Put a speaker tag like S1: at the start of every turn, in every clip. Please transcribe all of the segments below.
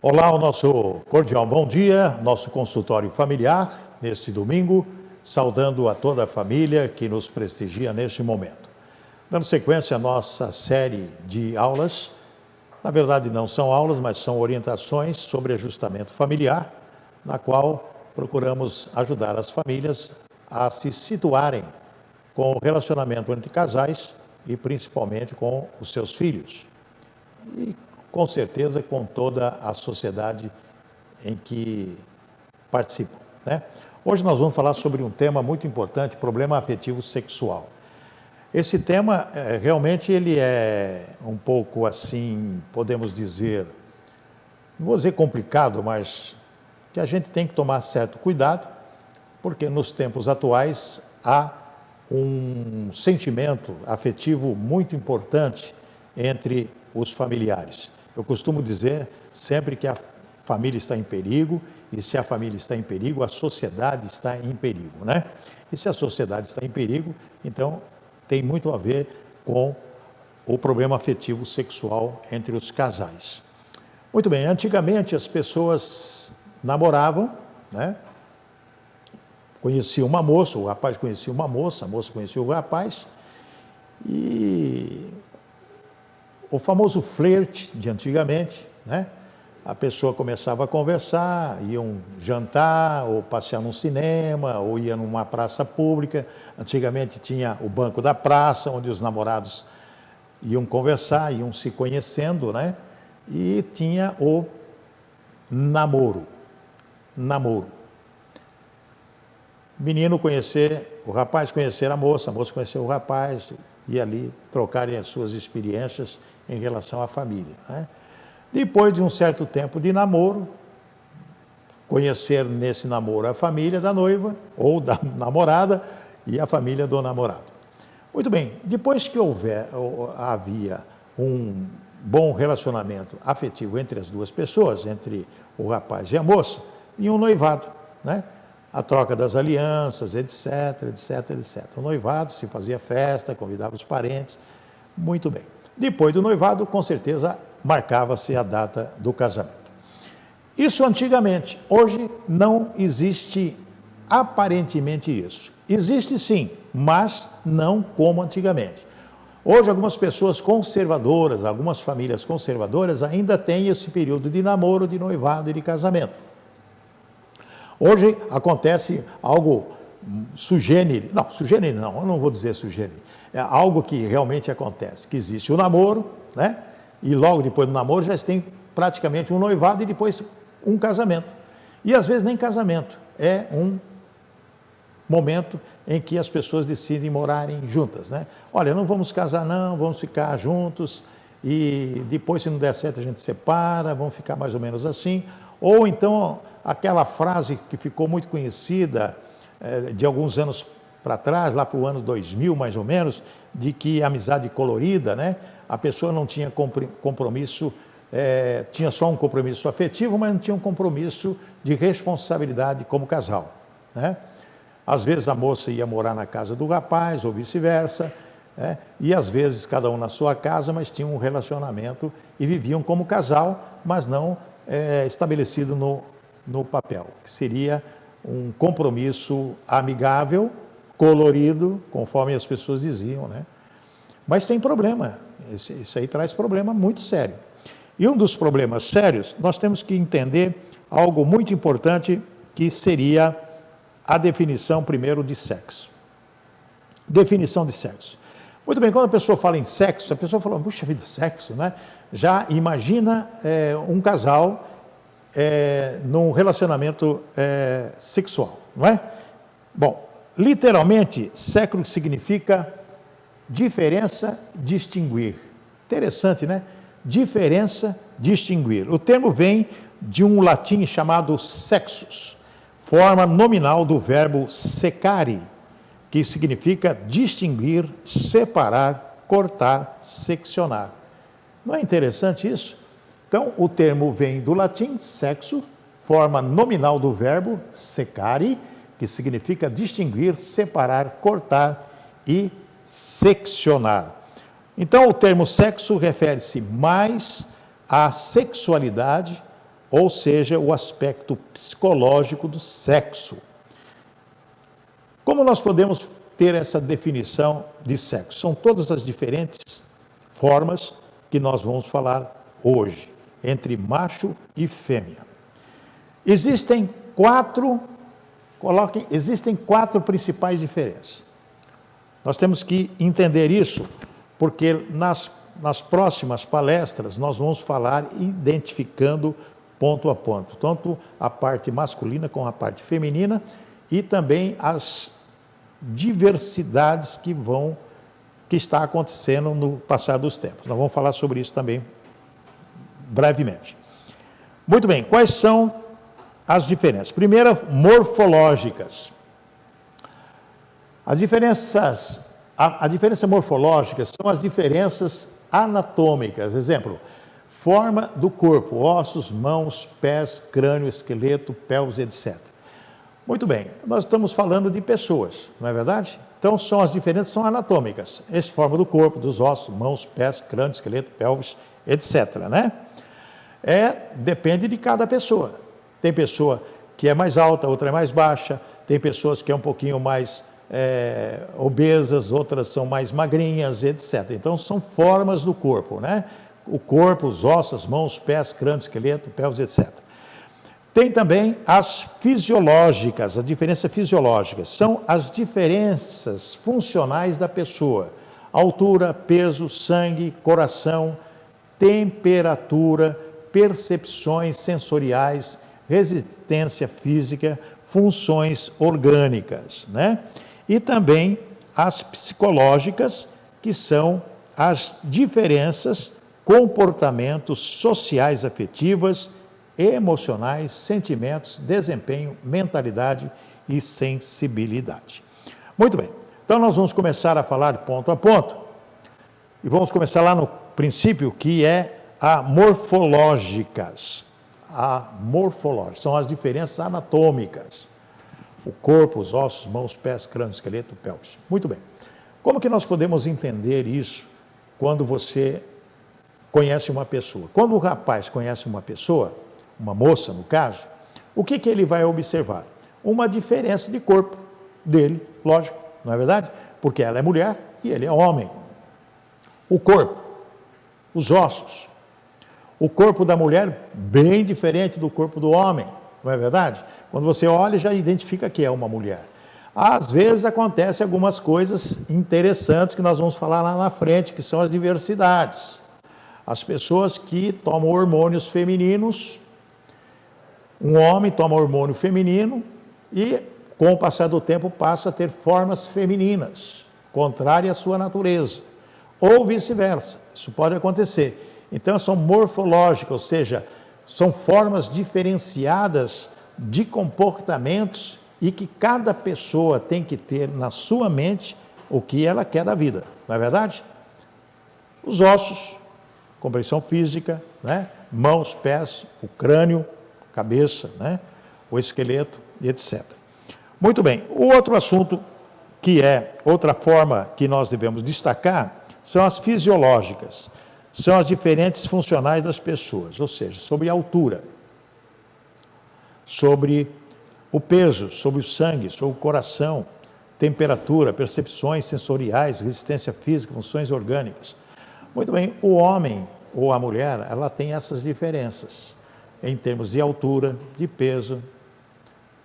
S1: Olá, o nosso cordial bom dia, nosso consultório familiar, neste domingo, saudando a toda a família que nos prestigia neste momento. Dando sequência à nossa série de aulas, na verdade não são aulas, mas são orientações sobre ajustamento familiar, na qual procuramos ajudar as famílias a se situarem com o relacionamento entre casais e principalmente com os seus filhos. E com certeza com toda a sociedade em que participam, né? Hoje nós vamos falar sobre um tema muito importante, problema afetivo sexual. Esse tema, realmente, ele é um pouco assim, podemos dizer, não vou dizer complicado, mas que a gente tem que tomar certo cuidado, porque nos tempos atuais há um sentimento afetivo muito importante entre os familiares. Eu costumo dizer sempre que a família está em perigo, e se a família está em perigo, a sociedade está em perigo, né? E se a sociedade está em perigo, então tem muito a ver com o problema afetivo sexual entre os casais. Muito bem, antigamente as pessoas namoravam, né? Conheciam uma moça, o rapaz conhecia uma moça, a moça conhecia o rapaz, e o famoso flerte de antigamente, né? A pessoa começava a conversar, iam jantar, ou passear num cinema, ou ia numa praça pública. Antigamente tinha o banco da praça, onde os namorados iam conversar, iam se conhecendo, né? E tinha o namoro. Namoro. Menino conhecer, o rapaz conhecer a moça conhecer o rapaz, e ali trocarem as suas experiências em relação à família, né? Depois de um certo tempo de namoro, conhecer nesse namoro a família da noiva ou da namorada e a família do namorado. Muito bem, depois que havia um bom relacionamento afetivo entre as duas pessoas, entre o rapaz e a moça, vinha um noivado, né? A troca das alianças, etc, etc, etc. O noivado, se fazia festa, convidava os parentes, muito bem. Depois do noivado, com certeza, marcava-se a data do casamento. Isso antigamente. Hoje não existe aparentemente isso. Existe sim, mas não como antigamente. Hoje algumas pessoas conservadoras, algumas famílias conservadoras ainda têm esse período de namoro, de noivado e de casamento. Hoje acontece algo sugênere, não, eu não vou dizer sugênere, é algo que realmente acontece, que existe o namoro, né? E logo depois do namoro já tem praticamente um noivado e depois um casamento. E às vezes nem casamento, é um momento em que as pessoas decidem morarem juntas, né? Olha, não vamos casar não, vamos ficar juntos e depois se não der certo a gente separa, vamos ficar mais ou menos assim. Ou então aquela frase que ficou muito conhecida de alguns anos para trás, lá para o ano 2000 mais ou menos, de que amizade colorida, né? A pessoa não tinha compromisso, tinha só um compromisso afetivo, mas não tinha um compromisso de responsabilidade como casal, né? Às vezes a moça ia morar na casa do rapaz, ou vice-versa, né? E às vezes cada um na sua casa, mas tinham um relacionamento e viviam como casal, mas não estabelecido no papel, que seria um compromisso amigável, colorido, conforme as pessoas diziam, né? Mas tem problema, isso aí traz problema muito sério. E um dos problemas sérios, nós temos que entender algo muito importante, que seria a definição primeiro de sexo. Definição de sexo. Muito bem, quando a pessoa fala em sexo, a pessoa fala, puxa vida, sexo, né? Já imagina um casal num relacionamento sexual, não é? Bom, literalmente, sexo significa diferença, distinguir. Interessante, né? Diferença, distinguir. O termo vem de um latim chamado sexus, forma nominal do verbo secare, que significa distinguir, separar, cortar, seccionar. Não é interessante isso? Então, o termo vem do latim sexo, forma nominal do verbo secare, que significa distinguir, separar, cortar e seccionar. Então, o termo sexo refere-se mais à sexualidade ou seja, o aspecto psicológico do sexo. Como nós podemos ter essa definição de sexo? São todas as diferentes formas que nós vamos falar hoje, entre macho e fêmea. Existem quatro principais diferenças. Nós temos que entender isso, porque nas próximas palestras nós vamos falar identificando ponto a ponto, tanto a parte masculina com a parte feminina e também as diversidades que está acontecendo no passar dos tempos. Nós vamos falar sobre isso também brevemente. Muito bem, quais são as diferenças? Primeiro, morfológicas. A diferença morfológica são as diferenças anatômicas. Exemplo, forma do corpo, ossos, mãos, pés, crânio, esqueleto, pelvis, etc. Muito bem, nós estamos falando de pessoas, não é verdade? Então, as diferenças são anatômicas. Essa forma do corpo, dos ossos, mãos, pés, crânio, esqueleto, pelvis, etc. Né? Depende de cada pessoa. Tem pessoa que é mais alta, outra é mais baixa, tem pessoas que é um pouquinho mais obesas, outras são mais magrinhas, etc. Então, são formas do corpo, né? O corpo, os ossos, as mãos, pés, crânio, esqueleto, pelvis, etc. Tem também as fisiológicas, as diferenças fisiológicas, são as diferenças funcionais da pessoa. Altura, peso, sangue, coração, temperatura, percepções sensoriais, resistência física, funções orgânicas, né? E também as psicológicas, que são as diferenças, comportamentos sociais afetivas, emocionais, sentimentos, desempenho, mentalidade e sensibilidade. Muito bem, então nós vamos começar a falar ponto a ponto, e vamos começar lá no princípio, que é a morfológicas. São as diferenças anatômicas. O corpo, os ossos, mãos, pés, crânio, esqueleto, pelvis. Muito bem. Como que nós podemos entender isso quando você conhece uma pessoa? Quando o rapaz conhece uma pessoa, uma moça no caso, o que ele vai observar? Uma diferença de corpo dele, lógico, não é verdade? Porque ela é mulher e ele é homem. O corpo, os ossos. O corpo da mulher bem diferente do corpo do homem, não é verdade? Quando você olha, já identifica que é uma mulher. Às vezes acontecem algumas coisas interessantes que nós vamos falar lá na frente, que são as diversidades. As pessoas que tomam hormônios femininos, um homem toma hormônio feminino e, com o passar do tempo, passa a ter formas femininas, contrária à sua natureza. Ou vice-versa, isso pode acontecer. Então, são morfológicas, ou seja, são formas diferenciadas de comportamentos e que cada pessoa tem que ter na sua mente o que ela quer da vida, não é verdade? Os ossos, compreensão física, né? Mãos, pés, o crânio, cabeça, né? O esqueleto e etc. Muito bem, o outro assunto que é outra forma que nós devemos destacar são as fisiológicas. São as diferentes funcionais das pessoas, ou seja, sobre a altura, sobre o peso, sobre o sangue, sobre o coração, temperatura, percepções sensoriais, resistência física, funções orgânicas. Muito bem, o homem ou a mulher, ela tem essas diferenças em termos de altura, de peso,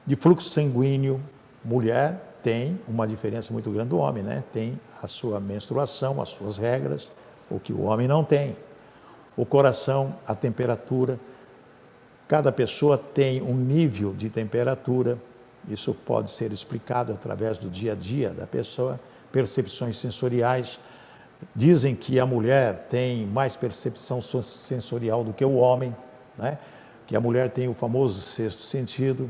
S1: de fluxo sanguíneo. Mulher tem uma diferença muito grande do homem, né? Tem a sua menstruação, as suas regras, o que o homem não tem. O coração, a temperatura. Cada pessoa tem um nível de temperatura. Isso pode ser explicado através do dia a dia da pessoa. Percepções sensoriais. Dizem que a mulher tem mais percepção sensorial do que o homem, né? Que a mulher tem o famoso sexto sentido.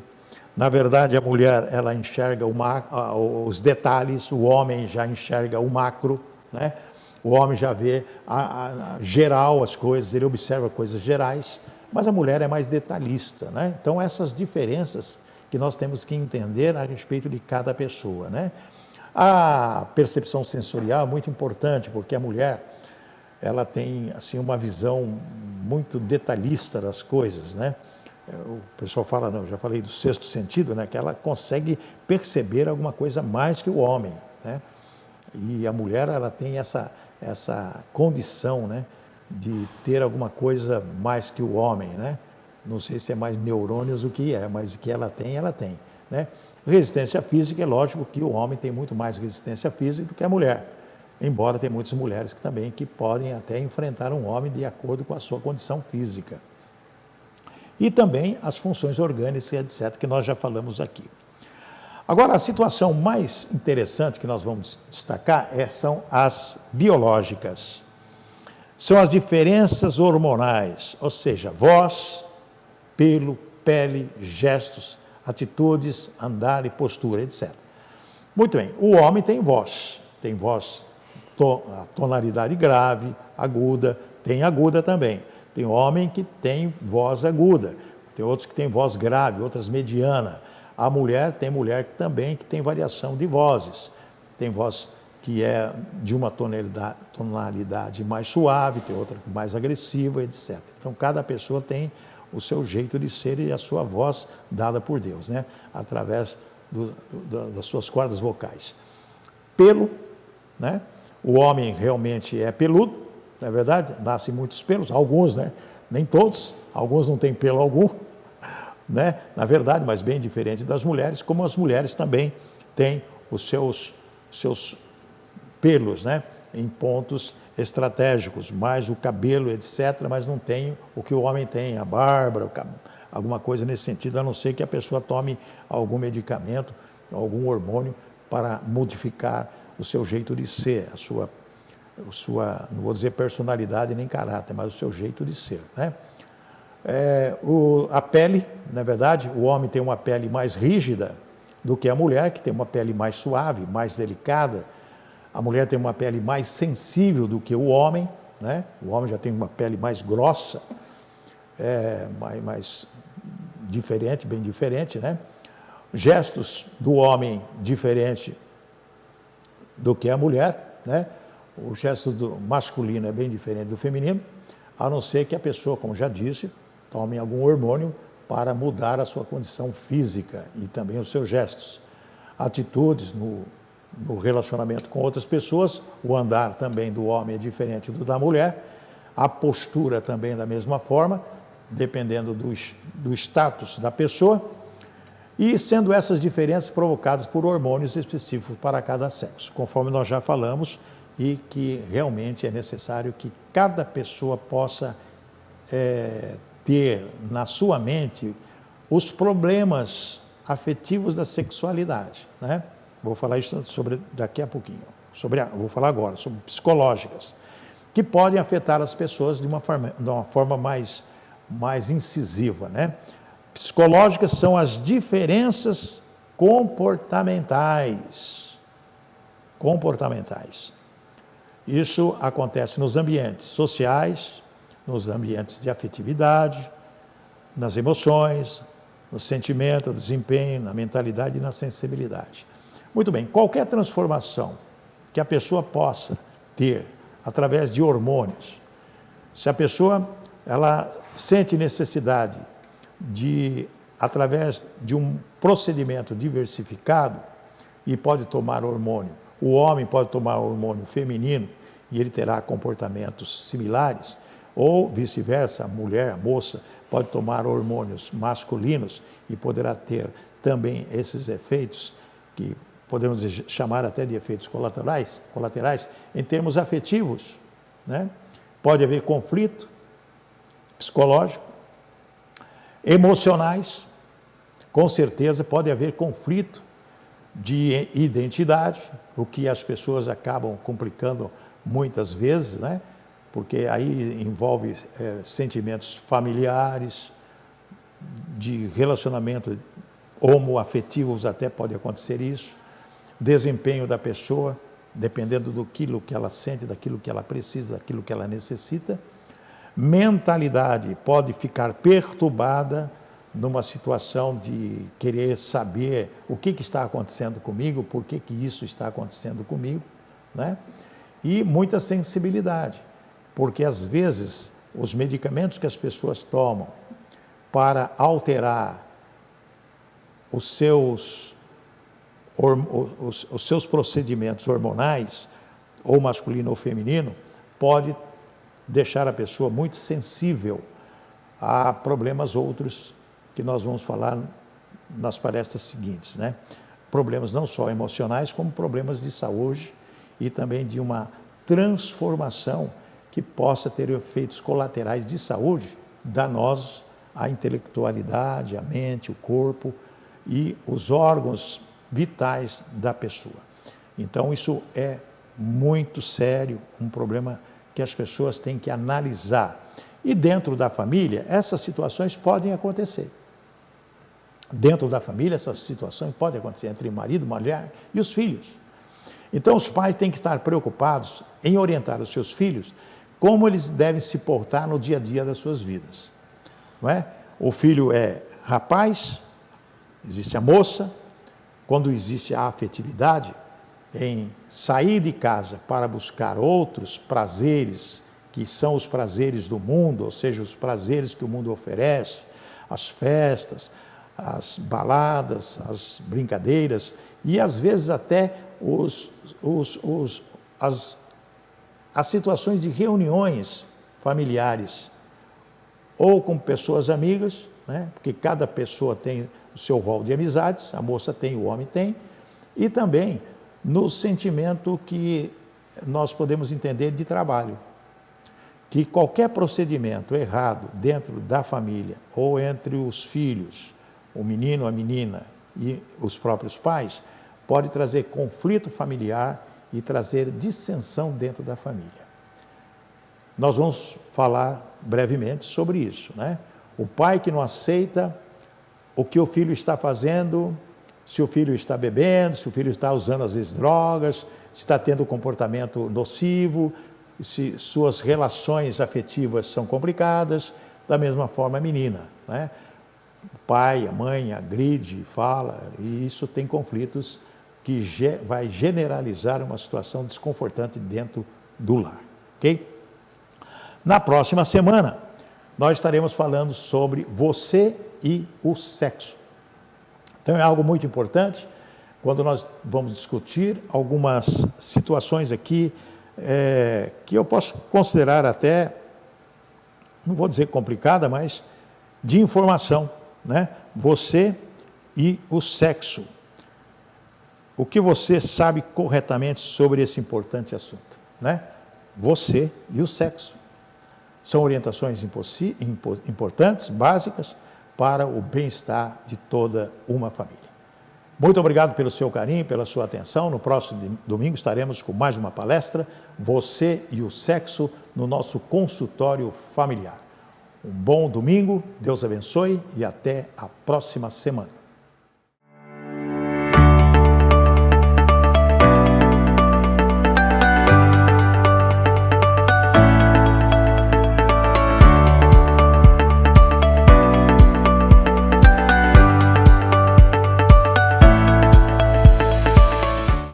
S1: Na verdade, a mulher, ela enxerga os detalhes, o homem já enxerga o macro, né? O homem já vê geral as coisas, ele observa coisas gerais, mas a mulher é mais detalhista, né? Então, essas diferenças que nós temos que entender a respeito de cada pessoa, né? A percepção sensorial é muito importante, porque a mulher, ela tem, assim, uma visão muito detalhista das coisas, né? o pessoal fala, não, eu já falei do sexto sentido, né, que ela consegue perceber alguma coisa mais que o homem, né? E a mulher, ela tem essa condição, né, de ter alguma coisa mais que o homem, né? Não sei se é mais neurônios o que é, mas que ela tem, né? Resistência física, é lógico que o homem tem muito mais resistência física do que a mulher, embora tem muitas mulheres que podem até enfrentar um homem de acordo com a sua condição física. E também as funções orgânicas, etc., que nós já falamos aqui. Agora, a situação mais interessante que nós vamos destacar são as biológicas. São as diferenças hormonais, ou seja, voz, pelo, pele, gestos, atitudes, andar e postura, etc. Muito bem, o homem tem voz, a tonalidade grave, aguda, tem aguda também. Tem homem que tem voz aguda, tem outros que têm voz grave, outras mediana. A mulher, tem mulher também que tem variação de vozes. Tem voz que é de uma tonalidade mais suave, tem outra mais agressiva, etc. Então, cada pessoa tem o seu jeito de ser e a sua voz dada por Deus, né? Através das suas cordas vocais. Pelo, né? O homem realmente é peludo, não é verdade? Nascem muitos pelos, alguns, né? Nem todos, alguns não têm pelo algum, né? Na verdade, mas bem diferente das mulheres, como as mulheres também têm os seus pelos, né? Em pontos estratégicos, mais o cabelo, etc., mas não tem o que o homem tem, a barba, alguma coisa nesse sentido, a não ser que a pessoa tome algum medicamento, algum hormônio para modificar o seu jeito de ser, a sua, não vou dizer personalidade nem caráter, mas o seu jeito de ser, né? A pele, na verdade, o homem tem uma pele mais rígida do que a mulher, que tem uma pele mais suave, mais delicada. A mulher tem uma pele mais sensível do que o homem, né? O homem já tem uma pele mais grossa, mais diferente, bem diferente, né? Gestos do homem diferente do que a mulher, né? O gesto do masculino é bem diferente do feminino, a não ser que a pessoa, como já disse, tome algum hormônio para mudar a sua condição física e também os seus gestos. Atitudes no relacionamento com outras pessoas, o andar também do homem é diferente do da mulher, a postura também da mesma forma, dependendo do status da pessoa, e sendo essas diferenças provocadas por hormônios específicos para cada sexo, conforme nós já falamos, e que realmente é necessário que cada pessoa possa ter na sua mente os problemas afetivos da sexualidade, né? Vou falar isso daqui a pouquinho. Vou falar agora sobre psicológicas, que podem afetar as pessoas de uma forma mais incisiva, né? Psicológicas são as diferenças comportamentais. Isso acontece nos ambientes sociais, nos ambientes de afetividade, nas emoções, no sentimento, no desempenho, na mentalidade e na sensibilidade. Muito bem, qualquer transformação que a pessoa possa ter através de hormônios, se a pessoa ela sente necessidade de, através de um procedimento diversificado, e pode tomar hormônio, o homem pode tomar hormônio feminino e ele terá comportamentos similares, ou vice-versa, a mulher, a moça, pode tomar hormônios masculinos e poderá ter também esses efeitos que podemos chamar até de efeitos colaterais em termos afetivos, né? Pode haver conflito psicológico, emocionais, com certeza pode haver conflito de identidade, o que as pessoas acabam complicando muitas vezes, né? Porque aí envolve sentimentos familiares, de relacionamento homoafetivos até pode acontecer isso, desempenho da pessoa, dependendo daquilo que ela sente, daquilo que ela precisa, daquilo que ela necessita. Mentalidade pode ficar perturbada numa situação de querer saber o que está acontecendo comigo, por que isso está acontecendo comigo, né? E muita sensibilidade, porque às vezes os medicamentos que as pessoas tomam para alterar os seus procedimentos hormonais, ou masculino ou feminino, pode deixar a pessoa muito sensível a problemas outros que nós vamos falar nas palestras seguintes, né? Problemas não só emocionais, como problemas de saúde e também de uma transformação que possa ter efeitos colaterais de saúde danosos à intelectualidade, à mente, o corpo e os órgãos vitais da pessoa. Então, isso é muito sério, um problema que as pessoas têm que analisar. E dentro da família, essas situações podem acontecer. Dentro da família, essas situações podem acontecer entre marido, mulher e os filhos. Então, os pais têm que estar preocupados em orientar os seus filhos como eles devem se portar no dia a dia das suas vidas. Não é? O filho é rapaz, existe a moça, quando existe a afetividade, em sair de casa para buscar outros prazeres, que são os prazeres do mundo, ou seja, os prazeres que o mundo oferece, as festas, as baladas, as brincadeiras e às vezes até as situações de reuniões familiares, ou com pessoas amigas, né? Porque cada pessoa tem o seu rol de amizades, a moça tem, o homem tem, e também no sentimento que nós podemos entender de trabalho, que qualquer procedimento errado dentro da família ou entre os filhos, o menino, a menina e os próprios pais, pode trazer conflito familiar e trazer dissensão dentro da família. Nós vamos falar brevemente sobre isso, né? O pai que não aceita o que o filho está fazendo, se o filho está bebendo, se o filho está usando às vezes drogas, se está tendo um comportamento nocivo, se suas relações afetivas são complicadas, da mesma forma a menina, né? O pai, a mãe agride, fala, e isso tem conflitos que vai generalizar uma situação desconfortante dentro do lar, ok? Na próxima semana, nós estaremos falando sobre você e o sexo. Então é algo muito importante, quando nós vamos discutir algumas situações aqui, que eu posso considerar até, não vou dizer complicada, mas de informação, né? Você e o sexo. O que você sabe corretamente sobre esse importante assunto, né? Você e o sexo. São orientações importantes, básicas, para o bem-estar de toda uma família. Muito obrigado pelo seu carinho, pela sua atenção. No próximo domingo estaremos com mais uma palestra, Você e o Sexo, no nosso consultório familiar. Um bom domingo, Deus abençoe e até a próxima semana.